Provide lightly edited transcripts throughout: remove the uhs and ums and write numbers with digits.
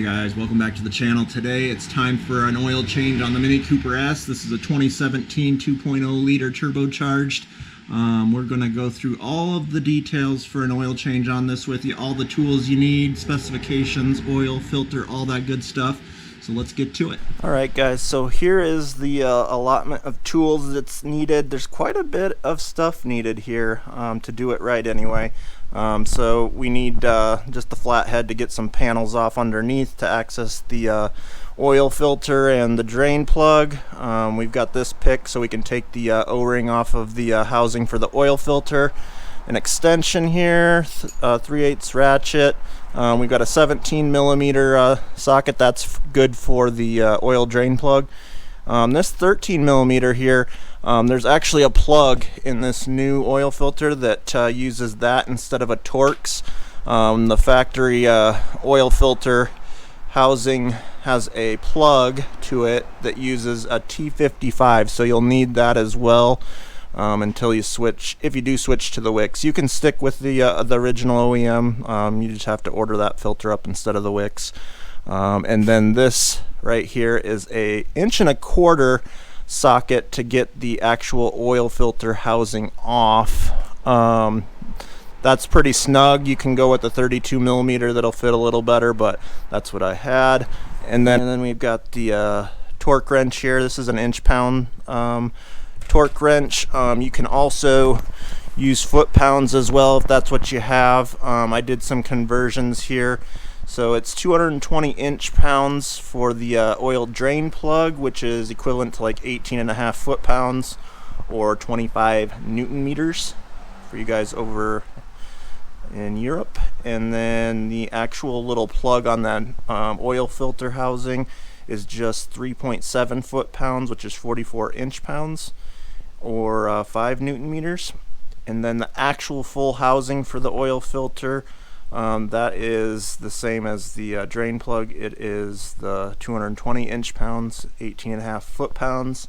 Hey guys, welcome back to the channel. Today it's time for an oil change on the Mini Cooper S. This is a 2017 2.0 liter turbocharged. We're going to go through all of the details for an oil change on this with you, all the tools you need, specifications, oil filter, all that good stuff. So let's get to it. Alright guys, so here is the allotment of tools that's needed. There's quite a bit of stuff needed here to do it right anyway. So we need just the flathead to get some panels off underneath to access the oil filter and the drain plug. We've got this pick so we can take the O-ring off of the housing for the oil filter. An extension here, 3/8 ratchet. We've got a 17mm socket that's good for the oil drain plug. This 13mm here, there's actually a plug in this new oil filter that uses that instead of a Torx. The factory oil filter housing has a plug to it that uses a T55, so you'll need that as well. Until you switch, if you do switch to the Wix. You can stick with the original OEM. You just have to order that filter up instead of the Wix. And then this right here is a 1.25 inch socket to get the actual oil filter housing off. That's pretty snug. You can go with the 32mm, that'll fit a little better, but that's what I had. And then we've got the torque wrench here. This is an inch-pound torque wrench. You can also use foot-pounds as well if that's what you have. I did some conversions here. So it's 220 inch-pounds for the oil drain plug, which is equivalent to like 18.5 foot-pounds or 25 Newton meters for you guys over in Europe. And then the actual little plug on that oil filter housing is just 3.7 foot-pounds, which is 44 inch-pounds or 5 Newton meters. And then the actual full housing for the oil filter, that is the same as the drain plug. It is the 220 inch-pounds, 18.5 foot-pounds,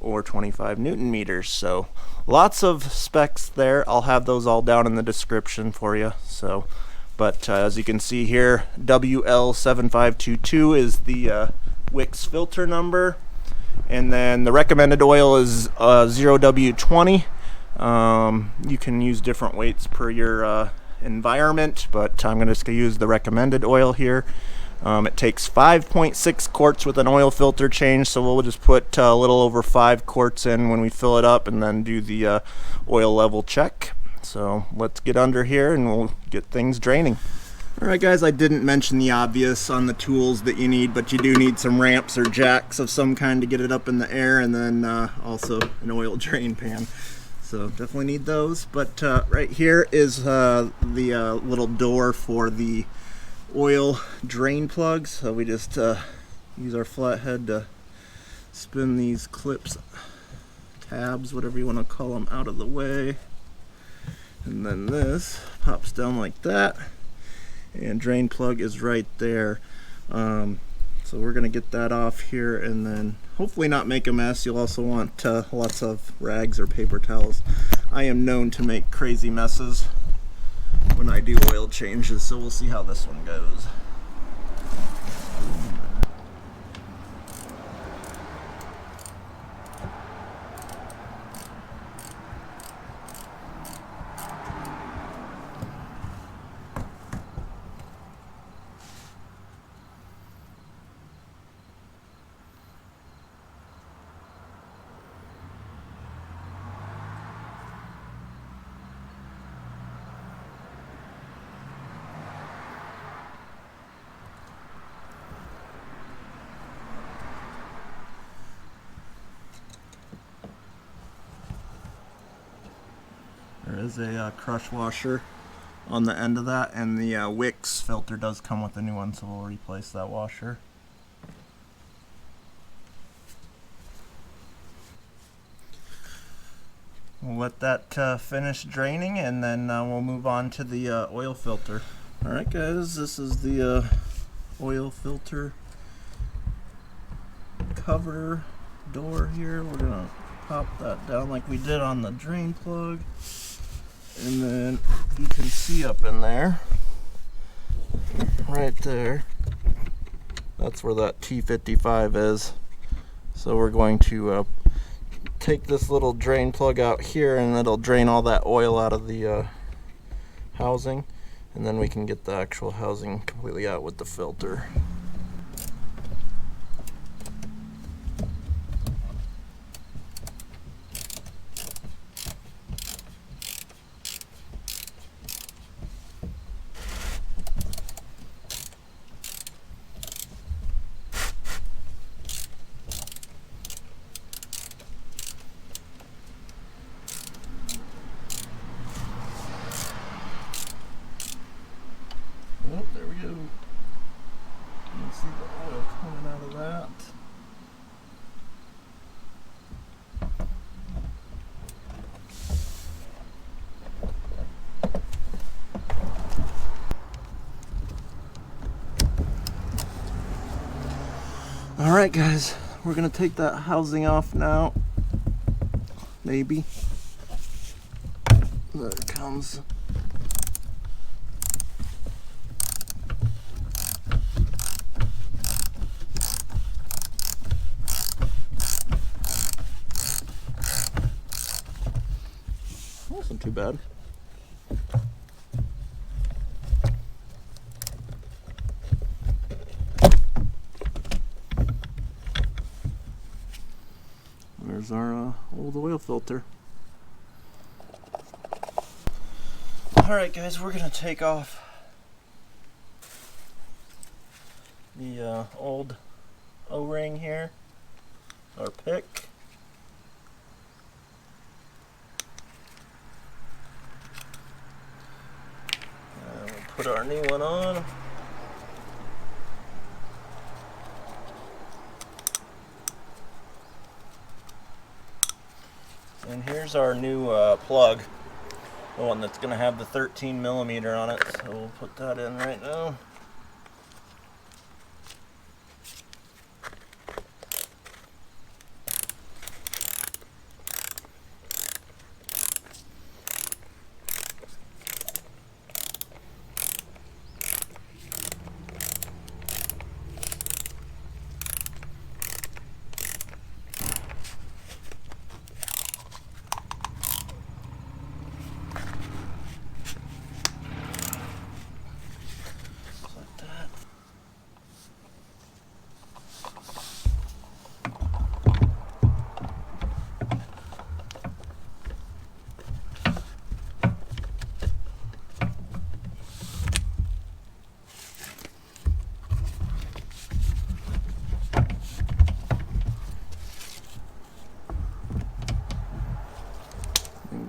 or 25 Newton meters. So lots of specs there. I'll have those all down in the description for you. So, but as you can see here, WL7522 is the Wix filter number. And then the recommended oil is 0W20. You can use different weights per your environment, but I'm going to use the recommended oil here. It takes 5.6 quarts with an oil filter change, so we'll just put a little over 5 quarts in when we fill it up and then do the oil level check. So let's get under here and we'll get things draining. Alright guys, I didn't mention the obvious on the tools that you need, but you do need some ramps or jacks of some kind to get it up in the air, and then also an oil drain pan. So definitely need those. But right here is the little door for the oil drain plugs. So we just use our flathead to spin these clips, tabs, whatever you want to call them, out of the way. And then this pops down like that. And drain plug is right there. So we're gonna get that off here and then hopefully not make a mess. You'll also want lots of rags or paper towels. I am known to make crazy messes when I do oil changes, so we'll see how this one goes. There is a crush washer on the end of that, and the Wix filter does come with a new one, so we'll replace that washer. We'll let that finish draining, and then we'll move on to the oil filter. Alright guys, this is the oil filter cover door here. We're going to pop that down like we did on the drain plug. And then you can see up in there, right there, That's where that T55 is. So we're going to take this little drain plug out here, and it'll drain all that oil out of the housing, and then we can get the actual housing completely out with the filter. Oh, there we go. You can see the oil coming out of that. Alright guys, we're gonna take that housing off now. Maybe. There it comes. Wasn't too bad. There's our old oil filter. Alright guys, we're gonna take off the old O-ring here, our pick. And we'll put our new one on. And here's our new plug, the one that's going to have the 13mm on it, so we'll put that in right now.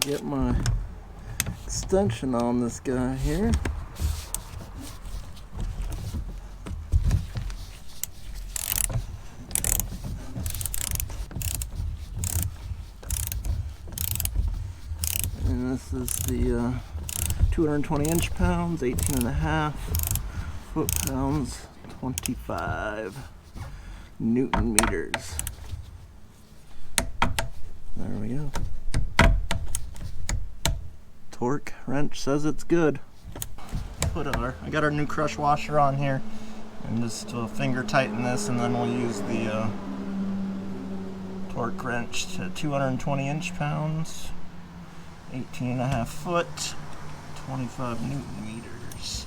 Get my extension on this guy here. And this is the 220 inch-pounds, 18.5 foot-pounds, 25 Newton meters. There we go. Torque wrench says it's good. I got our new crush washer on here, and just finger tighten this, and then we'll use the torque wrench to 220 inch-pounds, 18.5 foot, 25 Newton meters.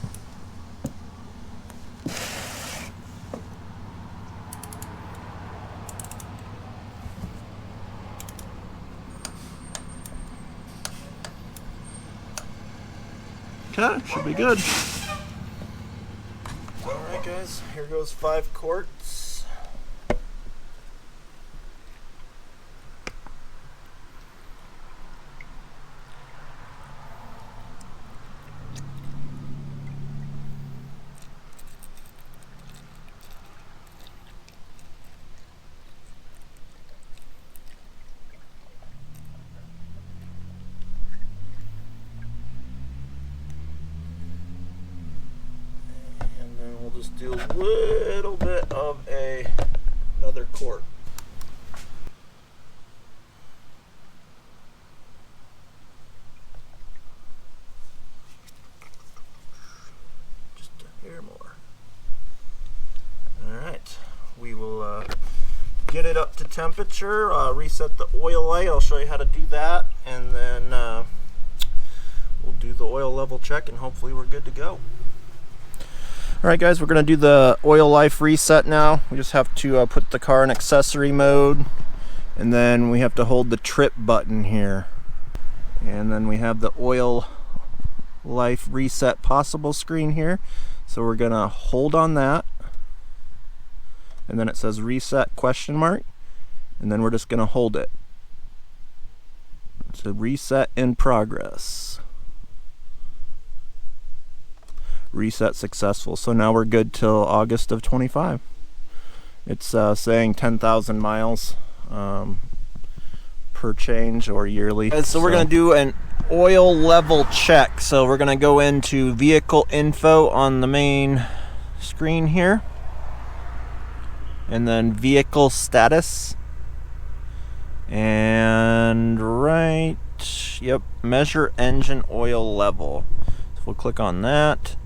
Okay, should be good. Alright guys, here goes 5 quarts. Just do a little bit of another quart. Just a hair more. All right. up to temperature, reset the oil light. I'll show you how to do that, and then we'll do the oil level check, and hopefully we're good to go. Alright guys, we're going to do the oil life reset now. We just have to put the car in accessory mode, and then we have to hold the trip button here. And then we have the oil life reset possible screen here. So we're going to hold on that, and then it says reset ? And then we're just going to hold it. So reset in progress. Reset successful. So now we're good till August of 25. It's saying 10,000 miles per change or yearly. So we're going to do an oil level check. So we're going to go into vehicle info on the main screen here, and then vehicle status, and measure engine oil level. So we'll click on that.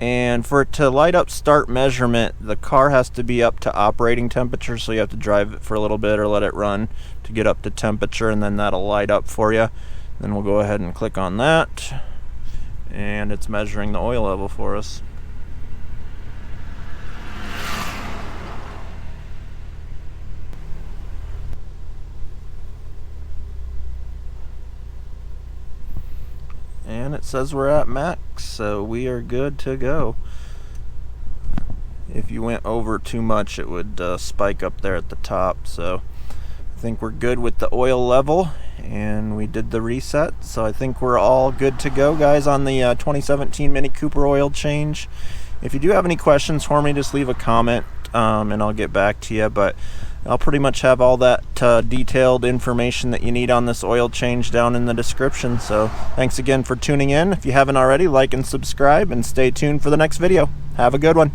And for it to light up start measurement, the car has to be up to operating temperature, so you have to drive it for a little bit or let it run to get up to temperature, and then that'll light up for you. Then we'll go ahead and click on that, and it's measuring the oil level for us. And it says we're at max, so we are good to go. If you went over too much, it would spike up there at the top. So I think we're good with the oil level, and we did the reset. So I think we're all good to go, guys, on the 2017 Mini Cooper oil change. If you do have any questions for me, just leave a comment, and I'll get back to you. But I'll pretty much have all that detailed information that you need on this oil change down in the description. So thanks again for tuning in. If you haven't already, like and subscribe, and stay tuned for the next video. Have a good one.